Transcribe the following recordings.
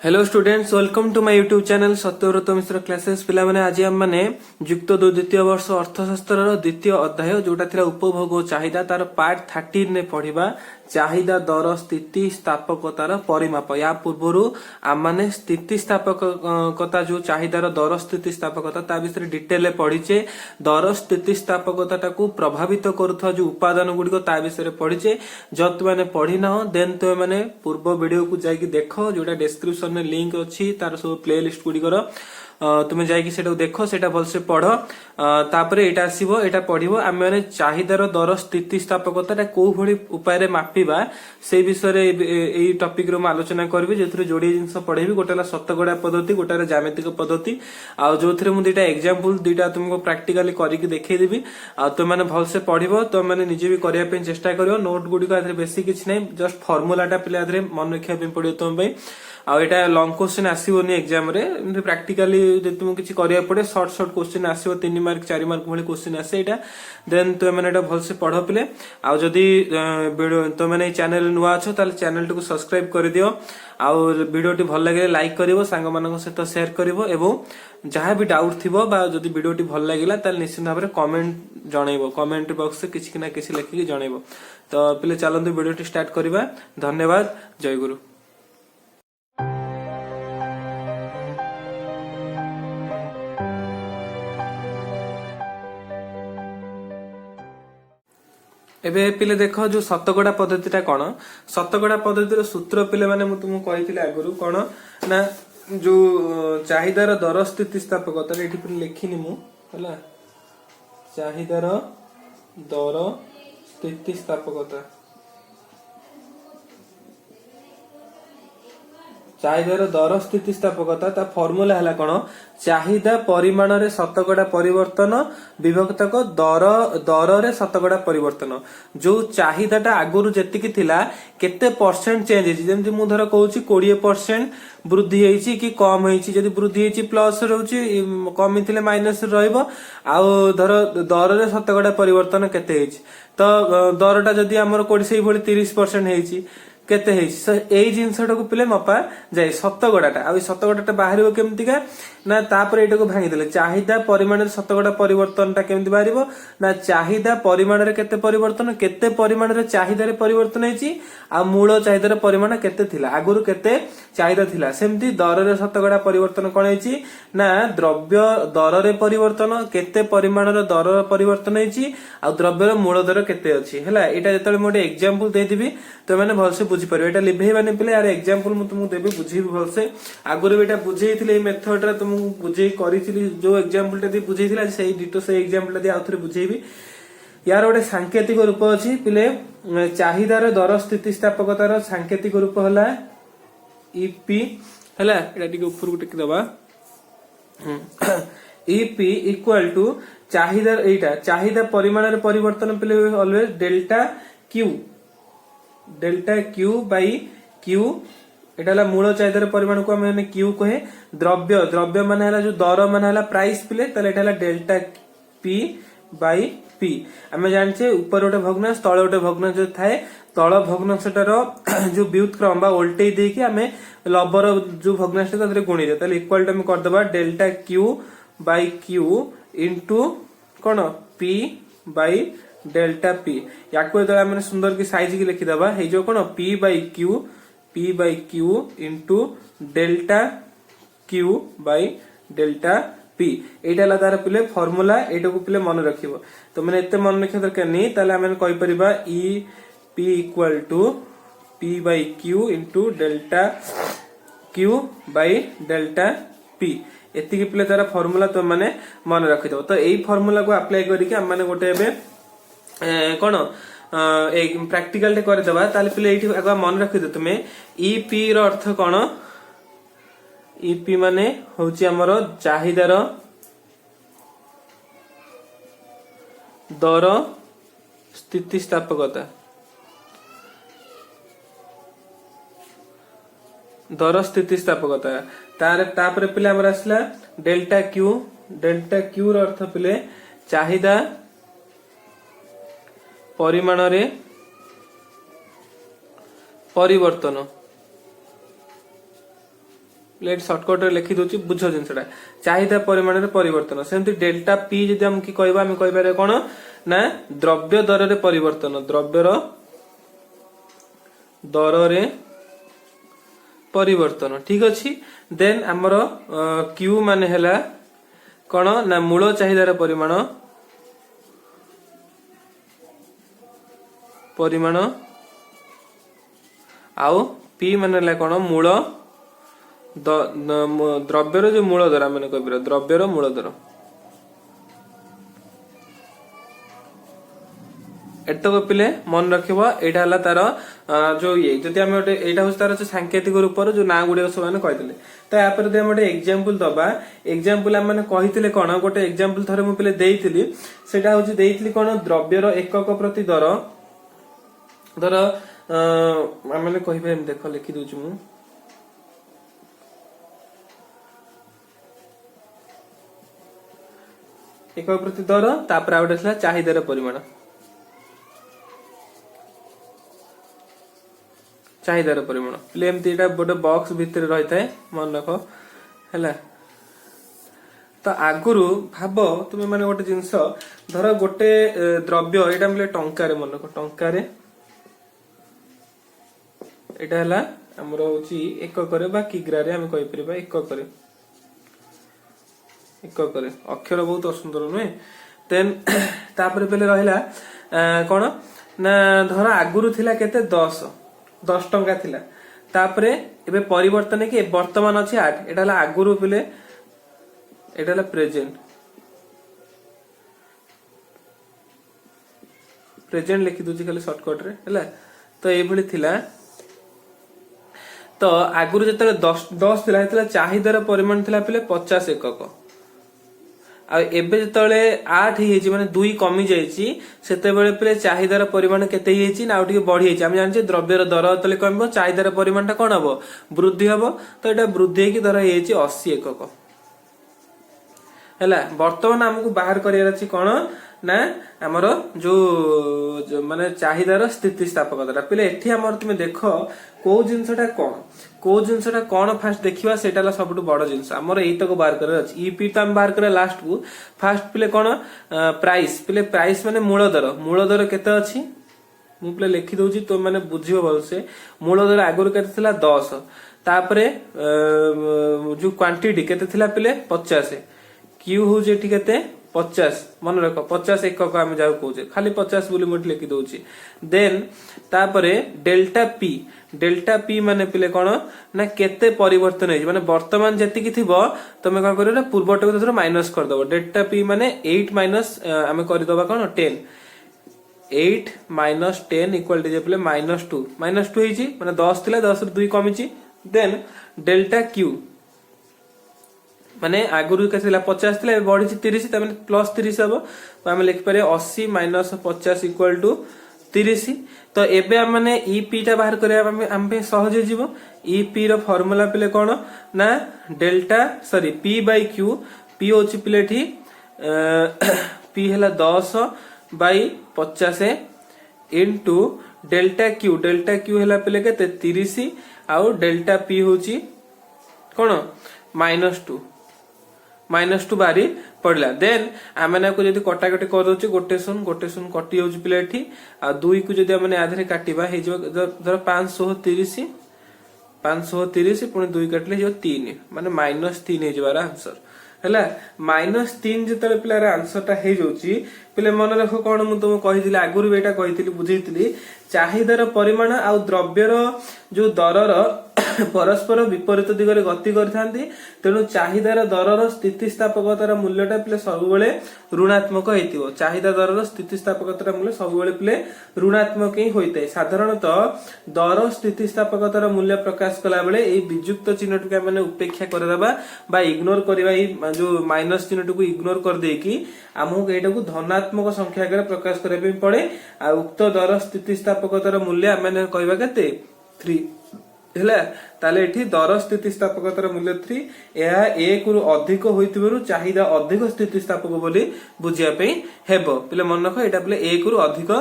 Hello students, welcome to my YouTube channel Satyavrat Mishra classes. पिला माने आज हम माने युक्त 2 द्वितीय वर्ष अर्थशास्त्र द्वितीय अध्याय जोटा थिला उपभोग और चाहिदा तार पार्ट 13 ने पढ़िबा चाहिदा दर स्थिति स्थापकतार परिमाप। या पूर्वरु आम माने स्थिति स्थापकता जो चाहिदार दर स्थिति स्थापकता ता विषय डिटेल पढ़ीचे। दर स्थिति स्थापकता को प्रभावित करुवा जो उपादान गुड़िक ता विषय पढ़ीचे। जब तुम पढ़ी ना देन तुम मैंने पूर्व वीडियो को जाकि देख जोटा डिस्क्रिप्शन में लिंक अच्छी तार सब प्ले लिस्ट गुड़िकर तुम जाकि सेटा देखो सेटा भलसे पढ़। तापरे एटा आसीबो एटा पढ़िबो आमे माने चाहिदार दर स्थिति स्थापकता को भली उपाय रे मापिबा से विषय रे एई टॉपिक रो आलोचना करबी। जेथरे जोडी जिंस पढ़ेबी गोटेला शतगड़ा पद्धति गोटारे ज्यामितिक पद्धति आ जोथरे मु दुटा एग्जांपल दुटा तुमको प्रैक्टिकली करिक देखै देबी। आ तुम माने भलसे पढ़िबो तुम माने निजे भी करिया पे चेष्टा करियो। नोट गुडी का बेसी किछ नै जस्ट फार्मूलाटा पिला आदरे मन रखिया पे पड़ियो तुम भाई। आ एटा लॉन्ग क्वेश्चन आसीबोनी एग्जाम रे प्रैक्टिकली जे तुम किछि करिया पड़े शॉर्ट शॉर्ट क्वेश्चन आसीबो 3 मार्क 4 मार्क भली क्वेश्चन आसे एटा। देन तुम माने एटा भलसे पढ़ो पिले। आ जदी तुम माने चैनल नुवा अछो ताले चैनल को सब्सक्राइब कर दियो। आ वीडियोटी भल लागे लाइक करिवो सांग मानक सहित शेयर करिवो एवं जहां भी डाउट थिबो बा जदी वीडियोटी भल लागिला ताले निश्चित भाबरे कमेंट जणाइबो। कमेंट बॉक्स से किछि ना किछि लिखि जणाइबो। तो पिले चलंतु वीडियोटी स्टार्ट करबा। धन्यवाद। जय गुरु। एबे पिले देख जो शतगड़ा पद्धति कौन शतगड़ा पद्धतिर सूत्र पिले माने तुमको कही आगुरी कौन ना जो चाहिदार दर स्थिति स्थापकता ये लिखिनी मुला चाहिदार दर स्थिति स्थापकता चाहिदार दर स्थिति स्थापकता ता फॉर्मूला है कौन चाहिदा परिमाण रे शतगड़ा परिवर्तन विभक्तक दर दर रे शतगड़ा परिवर्तन। जो चाहिदाटा आगुरु जेतिकी थिला केते परसेंट चेंज हेछि जेमति मु धर कहूची 20% वृद्धि हेछि कि कम हेछि। जदि वृद्धि हेछि प्लस रहउची कम थिले माइनस रहइबो। आ धर दर रे शतगड़ा परिवर्तन केते हेछि तो दरटा जदि हमर कोडी सेही भली 30% हेछि केते एई जिनसटा को पिले मपा जाए शतगड़ाटा। आ शतगड़ाटा बाहर केमतिका ना तापर एटा को भांगी देले चाहिदा परिमाण रे शतगड़ा परिवर्तनटा केमति बाहरिबो ना चाहिदा परिमाण रे केते परिमाण रे चाहिदा रे परिवर्तन हेछि आ मूल चाहिदा रे परिमाण केते थिला आगुरु केते चाहिदा थिला। सेमति दर रे शतगड़ा परिवर्तन कोन हेछि ना द्रव्य दर रे परिवर्तन केते परिमाण रे दर परिवर्तन हेछि आ द्रव्य रे मूल दर केते अछि हैला। एटा जेतले मोटे एग्जांपल दे दिबी तो माने भलसे बुझी परिबो। एटा लिभेइबाने पिले यार एग्जांपल मु तुमको देबी बुझीबी भलसे। आगुरु एटा बुझेइथिले ए मेथड रे तुम बुझे करिथिली जो एग्जांपल टा दी बुझेइथिला सेही डिटो से एग्जांपल टा दी आउथरे बुझेइबी। यार गोटे सांकेतिक रूप अछि पिले चाहिदार दर स्थिति स्थापकतार सांकेतिक रूप हला ईपी हला। एटा टिके ऊपर को टिके दबा ईपी इक्वल टू चाहिदार एटा चाहिदा परिमाण रे परिवर्तन पिले always delta q by Q एटा मूल चाहिदार परिमाण को हमें क्यू कहे। द्रव्य माने हला जो दर माने हला प्राइस पिले तले एटा हला डेल्टा पी बाई पी। हमें जानछे ऊपर गोटे भग्नांश तळे गोटे भग्नांश जो थाए तळ भग्नांशटार जो व्युत्क्रम बा उल्टे देकी हमें लबर जो भग्नांश तादरे गुणी दे तले इक्वल टू हम कर देबा delta q by q into cone p by delta P. याको तो हमने सुंदर की साइज की लिखि दबा हे जो कोन p by q into delta q by delta p. एटा ला तार पिले फार्मूला एटा को पिले मन रखिबो। तो माने एते मन रखिया दरकार नै ताले हम कहि परिबा e p equal to p by q into delta q by delta p. एतिकी पिले तार फार्मूला तो माने मन रखि दो। तो एई फार्मूला को अप्लाई करिके हम माने गोटे एबे कोन एक प्रैक्टिकल टे कर देबा ताले पिले एठी आगा मन रखि दो तुमे ईपी रो अर्थ कोन ईपी माने होची हमर चाहिदार दर स्थिति स्थापकता तापर पिले हमर आसला डेल्टा क्यू रो अर्थ पिले चाहिदा परिमाण रे परिवर्तन लेट शॉर्टकट रे लिखि दोची बुझ जिनसटा चाहिदा परिमाण रे परिवर्तन सेमति डेल्टा पी जदि हम की कहबा हम कहबारे कोन ना द्रव्य दर रे परिवर्तन द्रव्यर दर रे परिवर्तन ठीक अछि देन हमर क्यू माने हला कोन ना मूल चाहिदार परिमाण आउ पी माने कोन मूल द्रव्यर जो मूल दर मैंने कह द्रव्यर मूल दर एतक पिले मन रखिबा एटा हला तार जो ये जति हम एटा होस तार सांकेतिक रूप जो ना गुडे सब माने कहितले त या पर हम एग्जांपल दबा एग्जांपल हम माने कहितले कोन गोटे एग्जांपल थरे मु पिले देइतिली सेटा होची देइतिली कोन द्रव्यर एकक प्रति दर माने कहिबे देखो लिखि दोछु मु एकक प्रति दर तापर आ गोटे चाहिदार परिमाण चाहिदार परिमाण प्ले एमती एटा गोटे बॉक्स भितर रही थाए मन रख हैला तो आगुरु भाब तुम माने गोटे जिंस धर गोटे द्रव्य एटा मिले टंका रे मन रख टंका रे एटा हला हमर होची एकक रे बा किग्रा रे हम कहि परिबा एकक रे अक्षर बहुत असुंदर नुहे देन तापर पहले रहिला कोन ना धर आगुरु थिला केते 10 टंका थिला तापरे एबे परिवर्तन के वर्तमान अछि 8 एटा हला आगुरु पहले एटा हला प्रेजेंट लिखि दुची खाली शॉर्टकट रे हला तो ए भली थिला तो आगुरु जतले 10 थिला हेतला चाहिदार परिमाण थिला पहले 50 एकक आ एबे जतले 8 हेची माने 2 कमी जाईची सेते बेले पले चाहिदार परिमाण केते हेची ना आउटिके बढ़ी हेची हम जानचे द्रव्यर दर तले कमबो चाहिदार परिमाणटा कोन हबो वृद्धि हबो तो एटा वृद्धि हेकी धर हेची 80 एकक हैला वर्तमान हमकु बाहर करियार अछि कोन ना हमर जो माने चाहिदार स्थिति स्थापकता पले एठी हमर तुमे देखो को जिनसटा कोन फास्ट देखिबा सेटाला सबटु बड़ जिंस हमर एई तक बाहर करे अछि ईपी त हम बाहर करे लास्ट को फास्ट पले कोन प्राइस माने मूल दर केते अछि मु पले लिखि दोची तो माने बुझियो भलसे मूल दर आगुर केते थिला 10 तापरे जो क्वांटिटी केते थिला पले 50 क्यू हो जे ठीक केते 50 मन रख 50 एकक हम जाऊ कहूचे खाली 50 बोली मोट लिखि दोची देन तापरे डेल्टा पी माने पिले कोन ना केते परिवर्तन है माने वर्तमान जति की थिबो तमे कोन करियो ना पूर्वटक थोड़ा माइनस कर दबो डेल्टा पी माने 8 माइनस हमें कर दबा कोन 10 8 माइनस 10 इक्वल टू जे पिले -2 -2 हिची माने 10 थिला 10 रे 2 कमिची देन डेल्टा क्यू माने आगुरु केथिला 50 थिला बढ़ी 30 त माने प्लस 30 हबो तो हम लिख पारे 80 माइनस 50 इक्वल टू 30 तो एबे हम माने ईपी टा बाहर करे हम पे सहज जीवो ईपी रो फार्मूला पिले कोन ना delta sorry p by q p होची पिले ठी पी हला 10 बाय 50 इनटू डेल्टा क्यू हला पिले के 30 आउ डेल्टा पी होची कोन -2 बारी पड़ला देन आमने को जदी कटाकटी कर दोची गोटे सुन कटि होची पिले एठी आ 2 को जदी हमने आधरे काटिबा हे जो धर 530 पुनी 2 काटले जो 3 माने -3 हे जबार आंसर हैला -3 जतले पिलार आंसर ता हे जोची पिले मन रखो कोन मु तुम कहिदिले आगुरु बेटा कहिदिली बुझैतिली चाहिदार परिमाण आ द्रव्यर जो दरर परस्पर विपरीत दिगरे गति करथांती तेनु चाहिदार दरर स्थितिस्थापकतार मूल्यटा पिले सबुबेले ऋणात्मक हेतिबो चाहिदा दरर स्थितिस्थापकतार मूल्य सबुबेले पिले ऋणात्मक ही होइतै साधारणतः दर स्थितिस्थापकतार मूल्य प्रकाश कला बेले एई वियुक्त चिन्हटके माने उपेक्षा कर देबा बा इग्नोर करबा ई जो माइनस चिन्हटको इग्नोर कर देकी हमहु एटाको धनात्मक संख्या आगे प्रकाश करबे पड़े आ उक्त दर स्थितिस्थापकतार मूल्य माने कहबा केते 3 ହେଲା ताले एठी दर स्थितिस्थापकतार मूल्य 3 ଏହା 1 रु अधिक होइतिबरु चाहिदा अधिक स्थितिस्थापक बोली बुझिया पे हेबो पिले मन रख एटा पिले 1 रु अधिक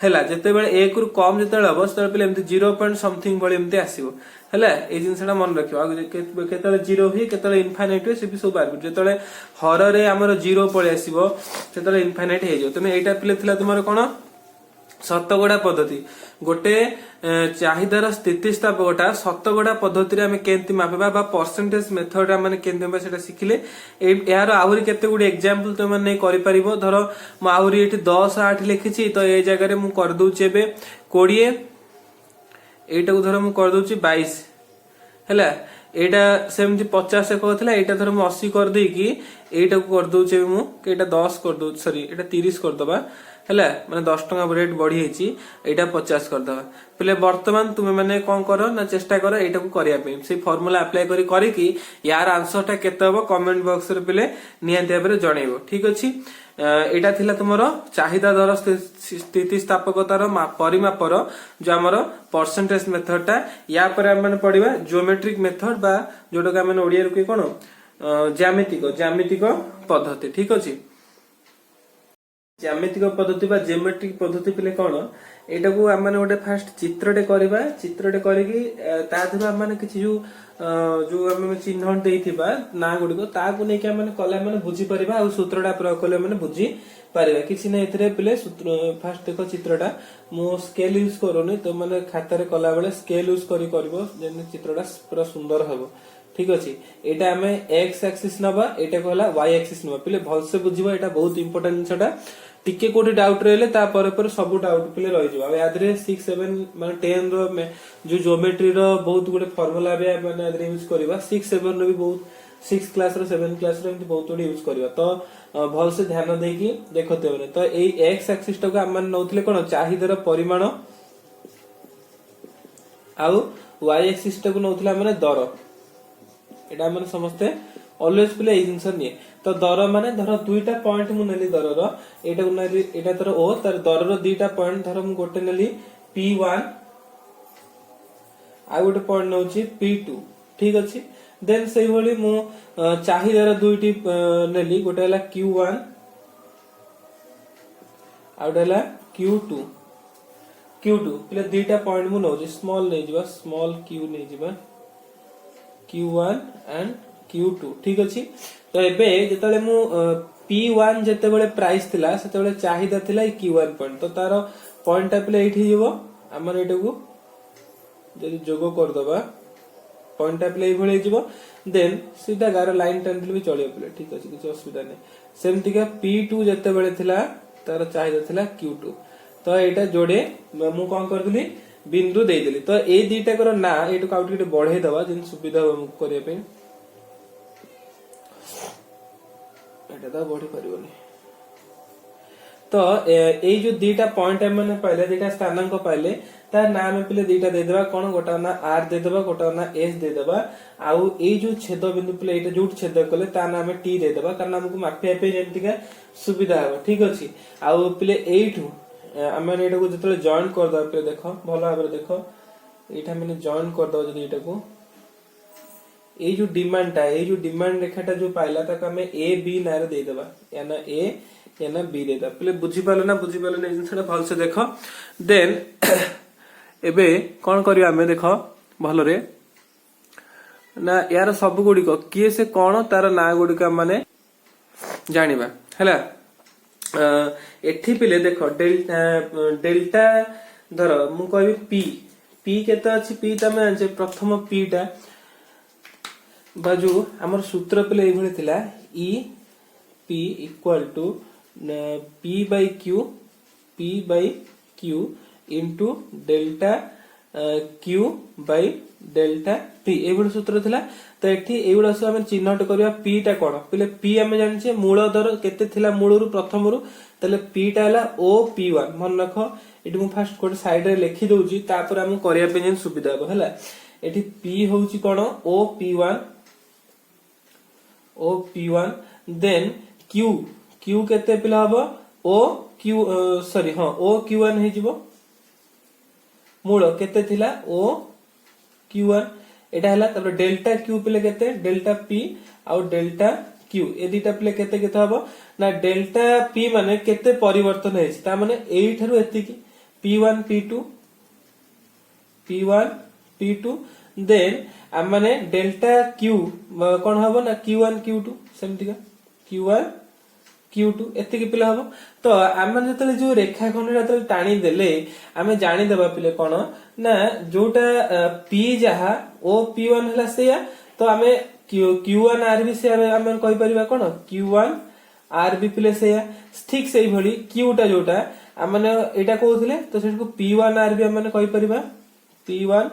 हैला जते बेले 1 रु कम जते हबो तते पिले एमती 0 पॉइंट समथिंग बोली एमती आसीबो हैला ए जिंसटा मन रखियो आ केतले 0 ही केतले इनफाइनाइट से भी सब बार जते हर रे हमर 0 पळे आसीबो तते इनफाइनाइट हे जो तमे एटा पिले थिला तुमार कोन शतगड़ा पद्धति गोटे चाहिदार स्थितिस्थापकटा शतगड़ा पद्धति आम केमती मापिबा बा परसेंटेज मेथड आम केमती सेटा शिखिले यार आहुरी केते गुडी एग्जांपल तुम माने करि परिबो धरो म आहुरी एठी 10 8 लिखिछि तो ए जगह रे मु कर दोचे बे 20 एटा को धरो मु कर दोची 22 हैला एटा सेमती 50 कहथिला एटा धरो मु 80 कर देई कि एटा को कर दोचे मु एटा 10 कर दो सॉरी एटा 30 कर दबा हैला माने 10 टका रेट बढ़ी हेची एटा 50 कर दबा पले वर्तमान तुमे माने कोन करो ना चेष्टा करो एटा को करिया पे से फार्मूला अप्लाई करी कि यार आंसर टा केते हो कमेंट बॉक्स रे पले नियंते भाबरे जणैबो ठीक अछि एटा थिला तुमरो चाहिदा दर स्थितिस्थापकतार परिमापर जो हमर परसेंटेज मेथड टा या पर हम माने पढिबा ज्योमेट्रिक मेथड बा जोडो का माने ओडिया रे कोन ज्यामितिक पद्धति ठीक अछि ज्यामितिक पद्धति बा ज्योमेट्रिक पद्धति पिले कोन एटा को हम माने ओटे फास्ट चित्रटे करबा चित्रटे करिकि ता धरो हम माने किछि जो हम चिन्ह देइथिबा ना गुडी को ता को नै के हम माने कला माने बुझी परिबा आ सूत्रटा प्रयोग कले माने बुझी परिबा किछि नै एथरे पिले सूत्र फास्ट देखो चित्रटा मो स्केल यूज करोनी तो माने खाता रे कला बेले स्केल यूज करी करबो जेने चित्रटा पूरा सुंदर हबो ठीक अछि एटा हमें x एक्सिस नबा एटा कहला y एक्सिस नबा पिले भल से बुझिबो एटा बहुत इंपोर्टेंट छटा टिके कोठी डाउट रहले ता पर सब डाउट पिले रहि जबा यादरे 6 7 माने 10 रो जो ज्योमेट्री रो बहुत गुडे फार्मूला बे माने यादरे यूज करबा 6 7 रो भी बहुत 6 क्लास रो 7 क्लास रो एमती बहुत गुडे यूज करबा तो भल से ध्यान देकी देखते होने तो एई x एक्सिस टा को हम मान नउथले कोन चाहिदार परिमाण आउ y एक्सिस टा को नउथले माने दर एटा माने समस्ते ऑलवेज प्ले ए जिंस निये तो दर माने धर दुईटा पॉइंट मु नेली दर रो एटा को नेली एटा तर ओ तर दर रो दुईटा पॉइंट धर मु गोटे नेली p1 आ गोटे पॉइंट नउची p2 ठीक अछि देन सेही भली मु चाहिदार दुईटी नेली गोटे हला q1 आ गोटे हला q2 प्ले दुईटा पॉइंट मु नउची स्मॉल नै जिबा स्मॉल q नै जिबा Q1 and Q2 ठीक अछि तो एबे जेतले मु P1 जेते बेले प्राइस थिला सेते बेले चाहिदा थिला Q1 पॉइंट तो तार पॉइंट टाइप एठी जीवो हमर एटा को जदी जोगो कर दबा पॉइंट टाइप ए भले जीवो देन सीधा गार लाइन टेंडल भी चलियो पले ठीक अछि किछ असुविधा नै सेमति का P2 जेते बेले थिला तार चाहिदा थिला Q2 तो एटा जोडे मु कोन करदिली बिंदु दे देली तो ए दीटा कर ना एटु काउट के बढ़े दबा जिन सुविधा करिया पे एटा तो बढ़ी परिबनी तो ए जो दीटा पॉइंट हम माने पहले दीटा स्थानांक पाइले तार नाम पिले दीटा दे देबा कोन गोटा ना आर दे देबा गोटा ना एस दे देबा आउ ए जो छेद बिंदु पिले एटा जोट छेद कले तार नाम टी दे देबा कारण हमको मापिया पे जेंति का सुविधा हो ठीक अछि आउ पिले एठु आमे एटा को जतले जॉइन कर दबा पे देखो भलो भाबरे देखो एठा मैंने जॉइन कर दबा जदी एटा को ए जो डिमांड रेखाटा जो पाइला ताका हमें ए बी नारे दे देबा या ना ए या ना बी दे देबा पले बुझी पालो ना जिनसटा भल से देखो देन एबे कोन करियो हमें देखो भलो रे ना यार सब गुडी को किए से कोन तार ना गुडी का माने जानिबा हैला एठी पिले देखो डेल्टा धर मु कहबी पी केते अछि पी तमे आनचे प्रथम पी टा बाजू हमर सूत्र पिले एई भली थिला e p equal to p by q into delta q by delta p एई भली सूत्र थिला तो एठी एइबडा से हम चिन्हट करिया p टा कोन पिले p हम जानि छे मूल दर केते थिला मूलरु प्रथमरु तले p टा हला op1 मन रखो एठी मु फर्स्ट कोड साइड रे लिखि दोउची तापर हम करिया पे जेन सुविधा हो हला एठी p होउची कोन op1 देन q केते पिला हबो o q1 हे जिवो मूल केते थिला Q1 एटा हला तब डेल्टा Q पिले केते डेल्टा P आउ डेल्टा Q ए दिटा पिले केते केते हबो ना डेल्टा P माने केते परिवर्तन हेछि ता माने एई Tharu एतिकी P1 P2 P1 P2 then हम माने डेल्टा Q कोन हबो ना Q1 Q2 सेमतिका Q1 Q2 एतिकी पिले हबो तो आम जतले जो रेखाखंड जतले टाणी देले आमे जानि देबा पिले कोन ना जोटा P जहा ओ P1 हला सेया तो आमे Q1 RB से आमे कहि परिबा कोन Q1 RB पिले सेया ठीक सेही भली Q टा जोटा आमने एटा कहउथिले तो सेटको P1 RB आमे कहि परिबा P1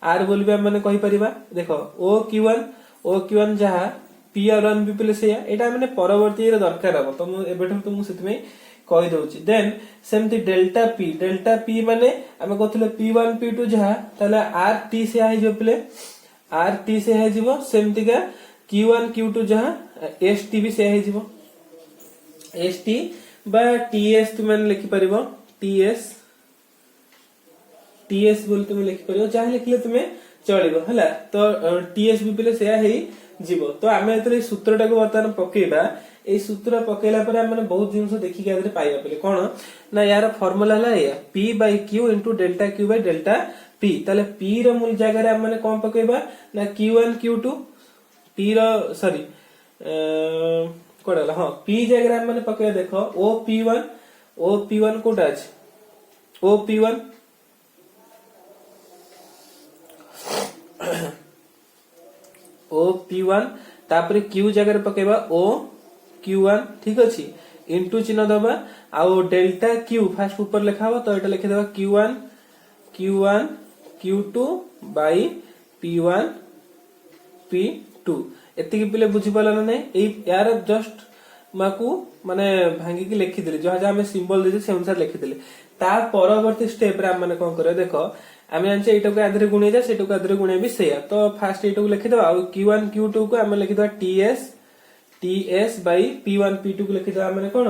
R बोली भी आमे कहि परिबा देखो O Q1 जहा P और 1 भी पिले सेया एटा माने परवर्ती रे दरकार हबो तो मु एबेठम तो मु सेतमे कहि दउची देन सेमति डेल्टा P माने आमे कहथिले P1 P2 जहा तले RT से आइ जो पिले RT से आइ जीवो सेमति का Q1 Q2 जहा ST भी से आइ जीवो ST बा TS तुम माने लिखि परिबो TS बोल तुम लिखि परिबो जहा लिखले तुमे चलिबो हला तो TS भी पिले से आइ जीवो तो आमे एतरे सूत्रटा को वर्तमान पकेबा ए सूत्र पकेला पर हमने बहुत जिंस देखि के आदरे पाइबा पले कोन ना यार फार्मूला हला या P/Q * delta Q / delta P ताले P रो मूल जगह रे हमने कोन पकेबा ना Q1 Q2 P रो सॉरी कोडला हां P जगह रे हमने पकेबा देखो OP1 कोटा अछि OP1 OP1 तापरे Q जगह रे पकेबा OQ1 ठीक अछि इनटू चिन्ह दबा आउ डेल्टा Q फर्स्ट ऊपर लिखाबो तो एटा लिखि देबा Q1 Q2 bye P1 P2 एतिकी पिले बुझि पाला ना नै ए यार जस्ट माकू माने भांगी के लिखि देले जहा जहा हमें सिंबल देजे से अनुसार लिखि देले ता परवर्ती स्टेप रे हम माने कोन करे देखो आमे जानचे एटा को आधरे गुणे जा सेटा को आधरे गुणे भी सेया तो फर्स्ट एटा को लिखि दबा आ Q1 Q2 को हम लिखि दबा TS बाय P1 P2 को लिखि दबा माने कोन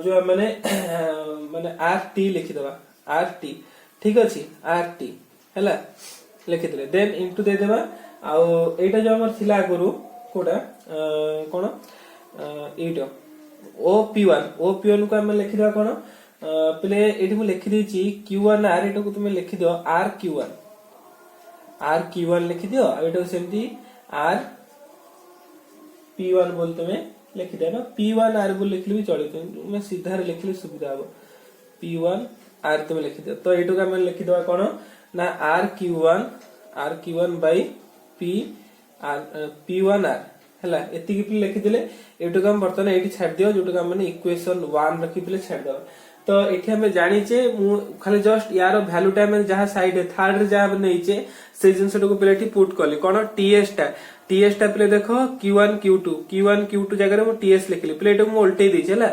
जो माने माने RT लिखि दबा RT ठीक अछि RT हला लिखि देले देन इनटू दे देबा आ एटा जो हमर थिला गुरु कोडा कोन एटा OP1 को हम लिखि दबा कोन पले एठी मु लिखि देछि Q1 R एटा को तुमे लिखि दियो RQ1 लिखि दियो आ एटा सेमती R P1 बोल तुमे लिखि देबा P1 R बोल लिखले भी चले तुमे सीधा रे लिखले सुविधा हो P1 R तुमे लिखि दियो तो एटो का हम लिखि देबा कोन ना RQ1 बाय P1 R हला एति की लिखि देले एटो का हम बर्तन एठी छाड़ दियो जोटो का माने इक्वेशन 1 रखि पिले छाड़ दो तो एठी हमें जानिचे मु खाली जस्ट यार वैल्यू टाइम में जहां साइड है थर्ड रे जहां नैचे से जिंसटो को पिलेठी पुट करली कोन TS टा पिले देखो Q1 Q2 जगह रे मु TS लिखली प्लेट मु उल्टे दी हला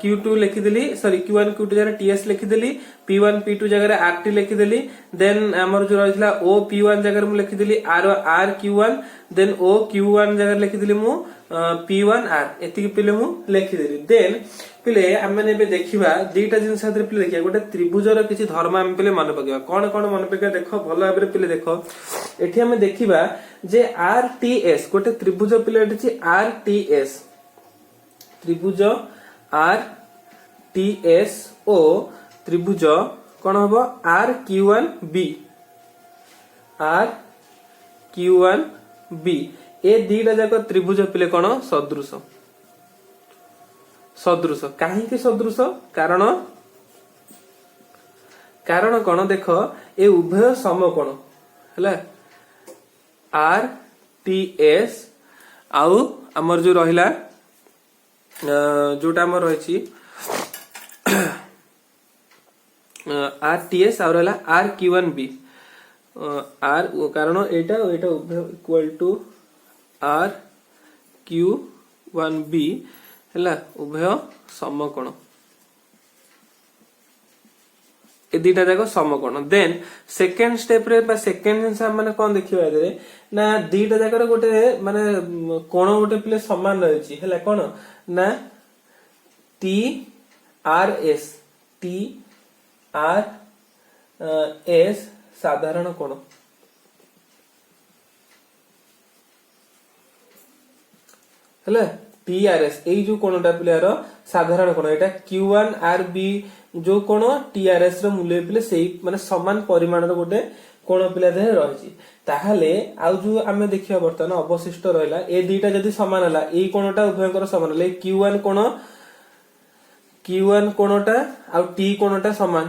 Q2 लिखि देली सॉरी Q1 Q2 जगह TS लिखि देली P1 P2 जगह रे RT लिखि देली देन हमर जो रहितला OP1 जगह मु लिखि देली RQ1 देन OQ1 जगह लिखि देली मु P1 R एति पिले मु लिखि देली देन पिले हमने बे देखिबा दीटा जिंस साथरे पिले देखिया गोटे त्रिभुजर किछि धर्म हम पिले मन पकेबा कोन मन पकेबा देखो भलो भाबरे पिले देखो एठी हम देखिबा जे RTS गोटे त्रिभुज पिले एठी RTS त्रिभुज RTS ओ त्रिभुज कोन हबो RQ1B ए दीटा जाक त्रिभुज पिले कोन सदृश काहे के सदृश कारण कोन देखो ए उभय समकोण हला RTS आउ हमर जो रहिला जोटा हमर रहिछि RTS और रहला RQ1B R कारण एटा उभय इक्वल टू RQ1B हला उभय समकोण ए दीटा जाको समकोण देन सेकंड स्टेप रे बा सेकंड जिंस हम माने कोन देखिबा रे ना दीटा जाकर गोटे माने कोण गोटे प्ले समान रहछि हला कोन ना TRS साधारण कोण ହେଲା TRS ଏଇ ଯୋଉ କୋଣଟା ପିଲାର ସାଧାରଣ କୋଣ ଏଟା Q1RB ଯୋଉ କୋଣ TRS ର ମୂଲ୍ୟ ପିଲେ ସେଇ ମାନେ ସମାନ ପରିମାଣର ଗୋଟେ କୋଣ ପିଲା ଦେହରେ ରହିଛି ତାହେଲେ ଆଉ ଯୋଉ ଆମେ ଦେଖିବା ବର୍ତ୍ତମାନ ଅବଶିଷ୍ଟ ରହିଲା ଏ ଦିଟା ଯଦି ସମାନ ହେଲା ଏଇ କୋଣଟା ଉଭୟଙ୍କର ସମାନ ହେଲା Q1 କୋଣଟା ଆଉ T କୋଣଟା ସମାନ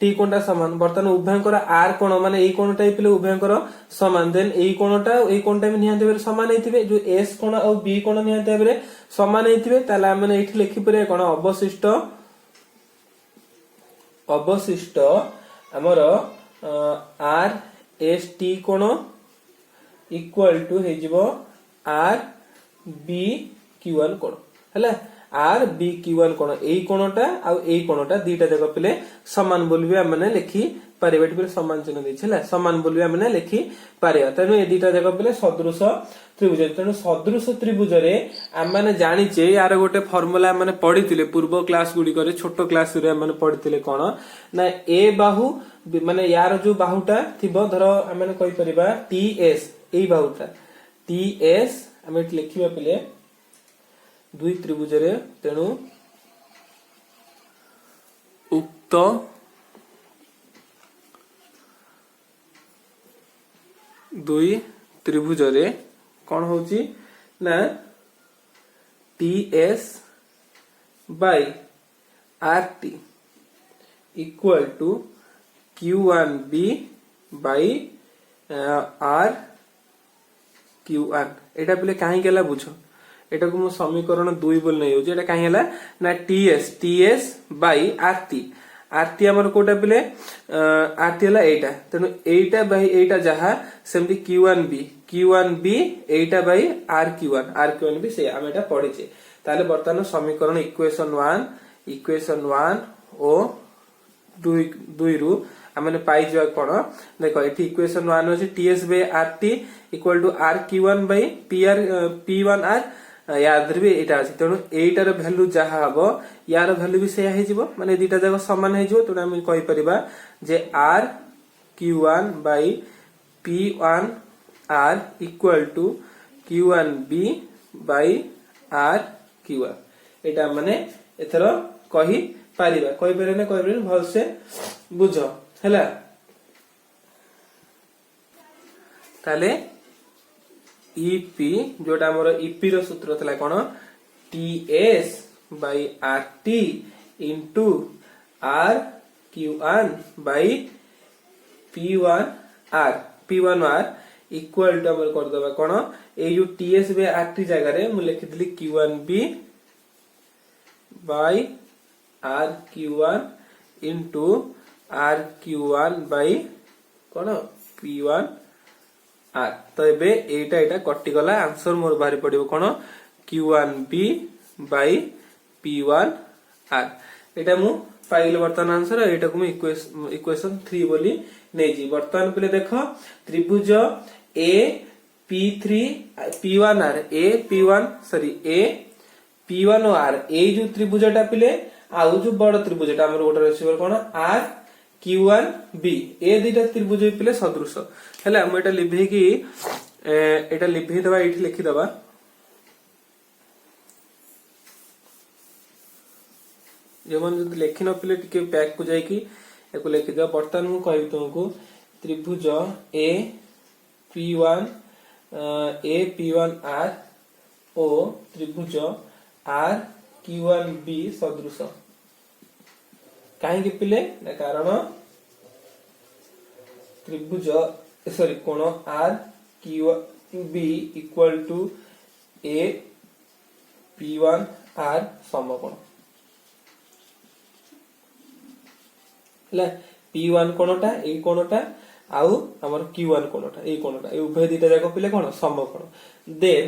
टी कोणटा समान बर्तमान उभयंकर आर कोण माने एई कोणटा पिले उभयंकर समान देन एई कोणटा भी निहांते बेले समान हेतिबे जो एस कोण और बी कोण निहांते बेले समान हेतिबे ताले माने एठी लिखि परे कोण अवशिष्ट हमर आर एस टी कोण इक्वल टू हे जिवो आर बी क्यू1 कोण हला आर बी क्यू1 कोण एई कोणटा आ एई कोणटा दीटा जग पिले समान बोलबे हमने लिखि पारे एठी समान चिन्ह दै छला समान बोलबे हमने लिखि पारे तनु ए दीटा जग पिले सदृश त्रिभुज तनु सदृश त्रिभुज रे हमने जानि छे यार गोटे फार्मूला हमने पढितिले पूर्व क्लास गुडी करे छोटो क्लास रे हमने पढितिले कोन ना ए बाहु माने यार जो बाहुटा थिबो धरो हमने कहि परिबा टीएस एई बाहुटा टीएस हम एठी लिखिबा पिले दुई त्रिभुज रे तेणु उक्त दुई त्रिभुज रे कौन होची ना TS by RT equal to Q1B by RQ1 एटा पले काहे गेला बुझो एटा को मु समीकरण 2 बोल नै होजे एटा काहे हला ना TS बाय RT हमर कोटा पिले RT हला एटा तनो एटा बाय एटा जहा सेमति Q1B एटा बाय RQ1 भी से हम एटा पढिचे ताले वर्तमान समीकरण इक्वेशन 1 ओ 2 रु हमने पाई जवा कोन देखो एठी इक्वेशन 1 होचे TS by RT equal to RQ1 by P1R याद भी एटा अछि तेणु एटार वैल्यू जहा हबो यार वैल्यू भी सेया हे जिवो माने दीटा जगह समान हे जिवो तेणु हम कहि परिबा जे RQ1 by P1R equal to Q1B by RQ1 एटा माने एथरो कहि परिबा भल से बुझो हैला ताले ईपी जोटा हमर ईपी रो सूत्र थला कोन TS by RT into RQ1 by P1R equal to हमर कर दबा कोन ए जो TS बाय RT जगह रे मु लिखि दिली Q1B by RQ1 into RQ1 by कोन P1 आर तो एबे एटा कटि गला आंसर मोर बाहरी पडिबो कोन Q1B बाय P1R एटा मु पाइल वर्तमान आंसर एटा को मु इक्वेशन 3 बोली नै जी वर्तमान पले देखो त्रिभुज A P3 P1R A P1 और R ए जो त्रिभुजटा पिले आ जो बड़ त्रिभुजटा हमर गोटे रिसीवर कोन R Q1B ए दिटा त्रिभुज पिले सदृश हैला हम एटा लिभे की एटा लिभे दबा एठी लिखि दबा जेमन जद लेखि न पिले टिके पैक को जाय की एको लिखि दबा वर्तमान मु कहबी तुमको त्रिभुज A P1R ओ त्रिभुज R Q1B सदृश काहे की पिले ना कारण त्रिभुज सॉरी कोण RQB equal to A P1R समकोण हला P1 कोणटा ए कोणटा आउ हमर Q1 कोणटा ए कोणटा ए उभय दिटा जाको पिले कोण समकोण देन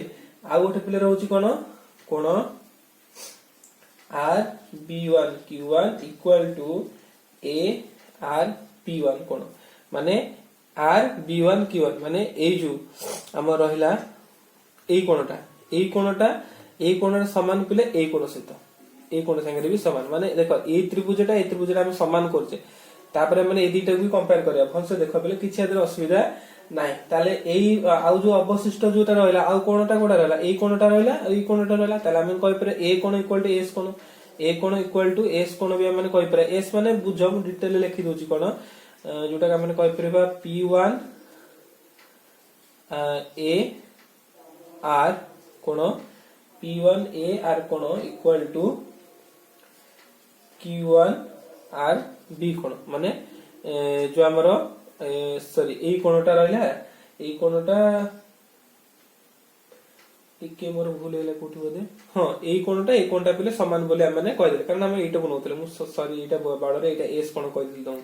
आउ गोटे पिले रहउची कोण RB1 Q1 equal to A RP1 कोण माने RB1 Q1 माने ए जो हमर रहिला ए कोणटा समान पिले ए कोण सहित ए कोण संगे भी समान माने देखो ए त्रिभुजटा हम समान करछे तापरे माने ए दिटा भी कंपेयर करिया फल से देखो पिले किछि आदर असुविधा নাই তাহলে এই ଆଉ ଯୋଉ ଅବଶିଷ୍ଟ ଯୋଉଟା ରହିଲା ଆଉ କୋଣଟା କୋଉଟା ରହିଲା ଏଇ କୋଣଟା ରହିଲା ଏଇ କୋଣଟା ରହିଲା ତାହେଲେ ଆମେ କହିପାରିବା ଏ କୋଣ ଇକ୍ୱାଲ ଟୁ ଏସ୍ କୋଣ ए कोण इक्वल टू एस कोण भी हम कहि पारे एस माने बुझ मु डिटेल लिखि दोची कोण जोटा हम कहि परबा p1 ए आर कोण p1 ए आर कोण equal to q1 R B कोण माने जो हमर सॉरी ए कोणटा रहला ए कोणटा टिके मोर भूल हेले कोठी बोदे हां एई कोणटा पिले समान बोले हम कहि देले कारण हम एटा बनौतले मु सॉरी एटा बाडरे एटा एस कोण कहि दिल दऊ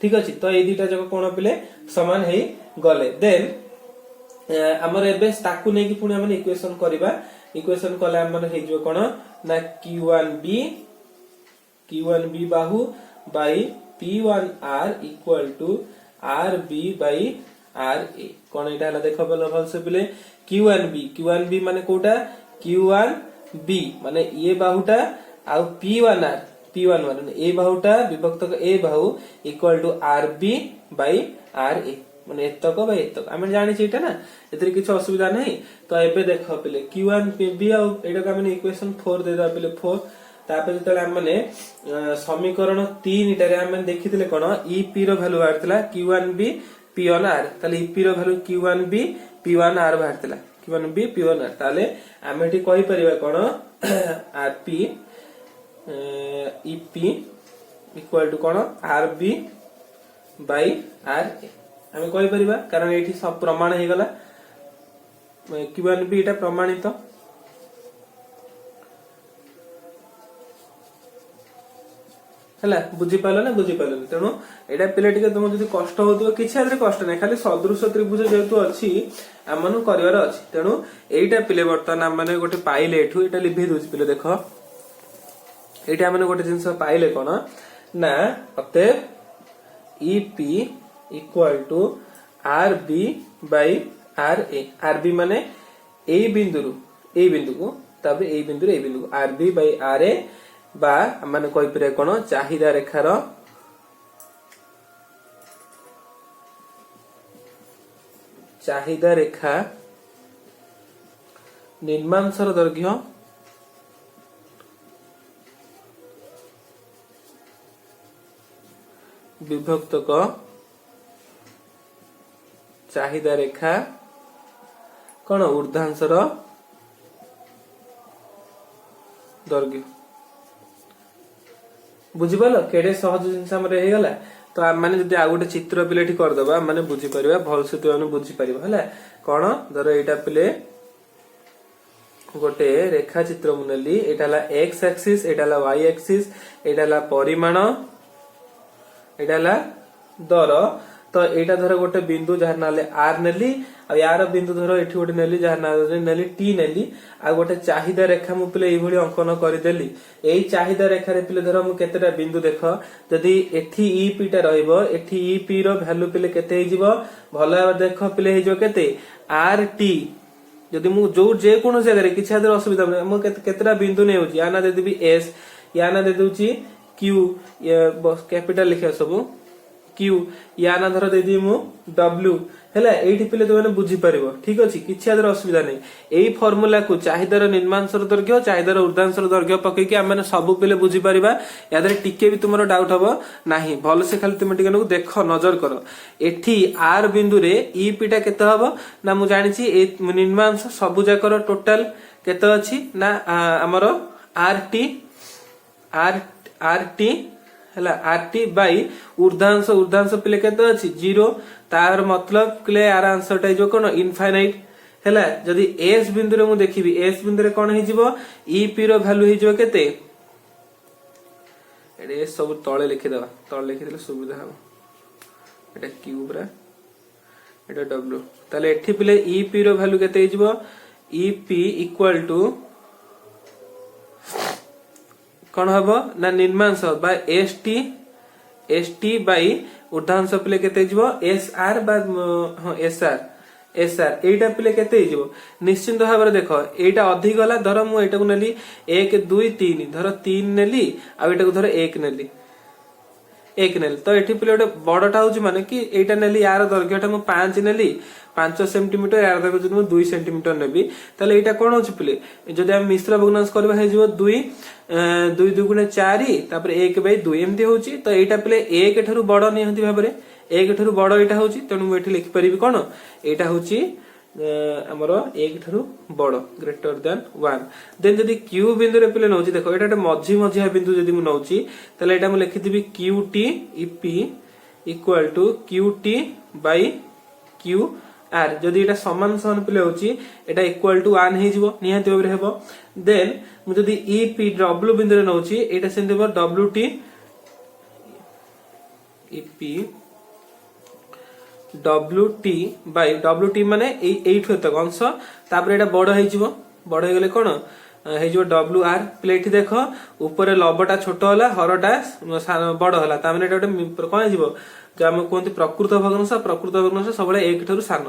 ठीक अछि तो ए दुटा जक कोण पिले समान हेई गले देन हमर एबे ताकू नै कि पुनी हम इक्वेशन करबा इक्वेशन कले हमर हे जो कोण ना q1b बाहु by p1r equal to rb by ra कोण एटा हला देखो भल से पिले q1b माने कोटा q1b माने ये बाहुटा आ p1r माने ए बाहुटा विभक्त ए बाहु equal to rb by ra माने एतक बाई एतक हम जानि छिटा ना एतरे किछ असुविधा नहीं तो एबे देखो पिले q1b आ एटा का माने इक्वेशन 4 दे दा पिले 4 तापर जतले हम माने समीकरण 3 इटारे हम देखिथिले कोन ep रो वैल्यू आरतला q1b p1r ताले ep रो value q1b p1r बाहरतला q1b p1r ताले हम एठी कहि परिबा कोन rp ep इक्वल टू कोन rb बाय ra हम कहि परिबा कारण एठी सब प्रमाण हे गला q1b एटा प्रमाणित हला बुझी पालो ना बुझी पालो तेनो एटा पिले टिके तुम जदी कष्ट होतो किछि आदरे कष्ट नै खाली सदृश त्रिभुज जेतु अछि हमनु करिवार अछि तेनो एटा पिले वर्तमान हम माने गोटे पाइले एठु एटा लिभि दोछि पिले देखो एटा हमने गोटे जिंस पाइले कोन ना अते ep equal to rb by ra rb माने ए बिंदु को तबे ए बिंदु को rb बाय ra बा माने कोइ परे कोन चाहिदा रेखार चाहिदा रेखा निर्मांसर दैर्घ्य विभक्तक चाहिदा रेखा कोन ऊर्ध्वांशर दैर्घ्य बुझिपाल केडे सहज जिनस हमरे हे गला तो हम माने जदी आ गोटे चित्र पिले ठी कर दबा माने बुझी परिबा भल से तो हम बुझी परिबा हला कोन धर एटा पिले गोटे रेखा चित्र मुनेली एटा ला x एक्सिस एटा ला y एक्सिस एटा ला परिमाण एटा ला दर तो एटा धर गोटे बिंदु जहार नाले r नेली आ यार बिंदु धर एठी गोटे नेली जहार नाले नेली t नेली आ गोटे चाहिदा रेखा मु पिले एभली अंकन करि देली एई चाहिदा रेखा रे पिले धर मु केतेटा बिंदु देखो जदी एठी ep टा रहइबो एठी ep रो वैल्यू पिले केते हे जिवो भलो देखो पिले हे जो केते rt जदी मु जो जे कोनो जगह रे किछ आदर असुविधा नै मु केतेटा बिंदु नै होची या ना दे देबी s या ना दे दोची q कैपिटल लिखे सब q या ना धर दे दी मु w हेला एठी पिले तो माने बुझी परिबो ठीक अछि किछि आदर असुविधा नै एई फार्मूला को चाहिदार निर्मांसर दैर्घ्य चाहिदार ऊर्ध्वांशर दैर्घ्य पकै कि हम सब पिले बुझी परिबा यादरे टिके भी तुमरो डाउट हबो नाही भल से खाली तुम टिके नको देखो नजर करो एठी r बिंदु रे ep टा केते हबो ना मु जानि छी ए निर्मांस सब जाकर टोटल केते अछि ना हमरो rt हला rt बाई ऊर्ध्वांश पिले केते अछि 0 तार मतलब क्ले आर आंसर टा जो कोन इनफाइनाइट हला जदी s बिंदु रे मु देखिबी s बिंदु रे कोन हे जिवो ep रो वैल्यू हे जिवो केते एडे सब तळे लिखि देबा तळे लिखि देले सुविधा हो एटा q बरा एटा w ताले एठी पिले ep रो वैल्यू केते हे जिवो ep इक्वल टू कोन हबो ना निर्मांस बाय st बाय ऊर्ध्वांश पिले केते जिवो sr बा हां sr एटा पिले केते जिवो निश्चित भाबरे देखो एटा अधिक गला धर मु एटा को नेली 1 2 3 धर 3 नेली आ एटा को धर 1 नेली एक नेली तो एठी पिले गोटे बड़टा होची माने कि एटा नेली यार दैर्घ्यटा मु 5 नेली 5 सेंटीमीटर यार दैर्घ्य जदि मु 2 सेंटीमीटर नेबी ताले एटा कोन होची पिले जदि हम मिश्र भग्नांश करबा हे जिवो 2 2 2 गुणे 4 तापर 1/2 एमती होची तो एटा पिले 1 ठरु बड़ निहंती भाबरे 1 ठरु बड़ एटा होची तेनु मु एठी लिखि परिबी कोन एटा होची हमर 1 ठरु बड़ ग्रेटर देन 1 देन जदि q बिंदु रे पिले नउची देखो एटा मझी मझिया बिंदु जदि मु नउची तले एटा मु लिखि दिबी qt ep equal to qt by qr जदि एटा समान समान पिले होची एटा इक्वल टू 1 हे जिवो निहाती भाबरे हेबो देन मु जदि ep w बिंदु रे नउची एटा सेन देबो wt ep wt by wt माने एठु तक अंश तापर एटा बड़ हे जिवो बड़ हे गेले कोन हे जिवो wr प्लेट देखो ऊपर लबटा छोट होला हरटा बड़ होला ता माने एटा गोटे कोन जिवो जे हम कोनती प्रकृत भग्नांश सबले 1 ठरु सान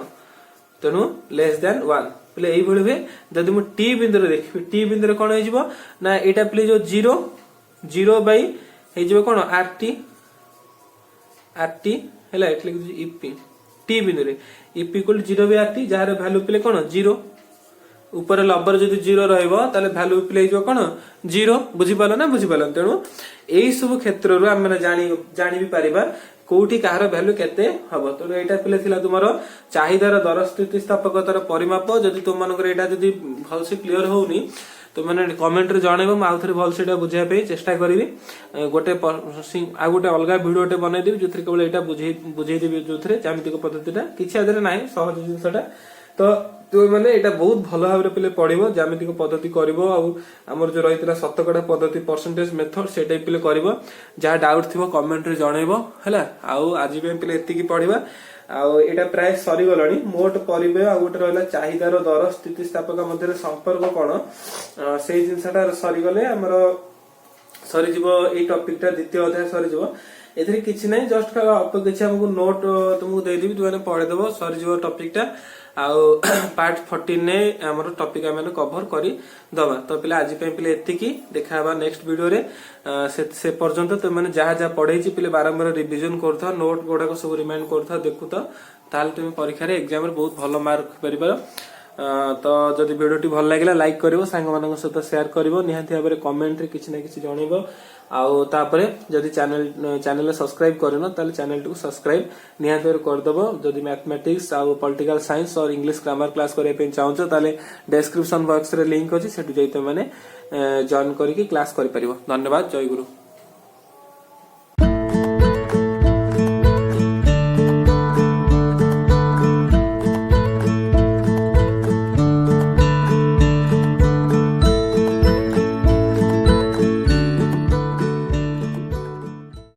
तेनु लेस देन 1 प्ले एई भଳି हुए जदि मु t बिंदु रे देखि t बिंदु रे कोन हे जिवो ना एटा प्ले जो 0 बाय हे जिवो कोन rt हेला एट लिख दी ep t बिंदु रे ep इक्वल 0 बाय rt जहार वैल्यू प्ले कोन 0 ऊपर लबर जदि 0 रहइबो ताले वैल्यू प्ले जो कोन 0 बुझी पालो ना बुझी पालो तेनु एई सब क्षेत्र रो हम माने जानि भी परिबा कोठी काहर वैल्यू केते हबो तो एटा पिले थिला तुमरो चाहिदार दर स्थिति स्थापकतार परिमाप जदि तुम मानकर एटा जदि भलसे क्लियर होउनी तो माने कमेंट रे जणेबो म आउथरे भलसेटा बुझिया पे चेष्टा करबी गोटे आ गोटे अलगा वीडियोटे बनाई देबी जोथरे केवल एटा बुझेई देबी जोथरे ज्यामितिक पद्धतिटा किछि आदरे नाही सहज जिंसटा तो तो माने एटा बहुत भलो भाबरे पिले पढिबो ज्यामितिक पद्धति करबो आ हमर जो रहितला शतकड़ा पद्धति परसेंटेज मेथड सेटा पिले करबो जा डाउट थिबो कमेंट रे जणेबो हला आ आज भी पिले एति की पढिबा आ एटा प्राय सरी गलानी मोट परिबे आ गोटे रहला चाहिदार दर स्थिति स्थापक मध्ये संपर्क कोन सेही जिंसटा सरी गले हमर सरी जीवो ए टॉपिकटा द्वितीय अध्याय सरी जीवो एथरे किछि नै जस्ट अप किछि हमकु नोट तुमको दे देबी तुमने पढे देबो सरी जीवो टॉपिकटा आउ पार्ट 14 ने हमर टॉपिक हम कवर करी दबा तो पिला आज पे पिले एति की देखाबा नेक्स्ट वीडियो रे से पर्यंत तो माने जहा जहा पढै छी पिले बारंबार रिवीजन करथा नोट गोडा को सब रिमाइंड करथा देखुता ताल तुम परीक्षा रे एग्जाम रे बहुत भलो मार्क परिबा तो जदि वीडियोटी भल लागिला लाइक करिवो सांग मानक सहित शेयर करिवो निहाती भाबरे कमेंट रे किछि ना किछि जणिवो आउ तापरे जदि चैनल सब्सक्राइब करनो ताले चैनल को सब्सक्राइब निहाती भाबरे कर दबो जदि मैथमेटिक्स आउ पॉलिटिकल साइंस और इंग्लिश ग्रामर क्लास करे पे चाहछो ताले डिस्क्रिप्शन बॉक्स रे लिंक अछि सेटु जइते माने जॉइन करिके क्लास करि परिवो धन्यवाद जय गुरु।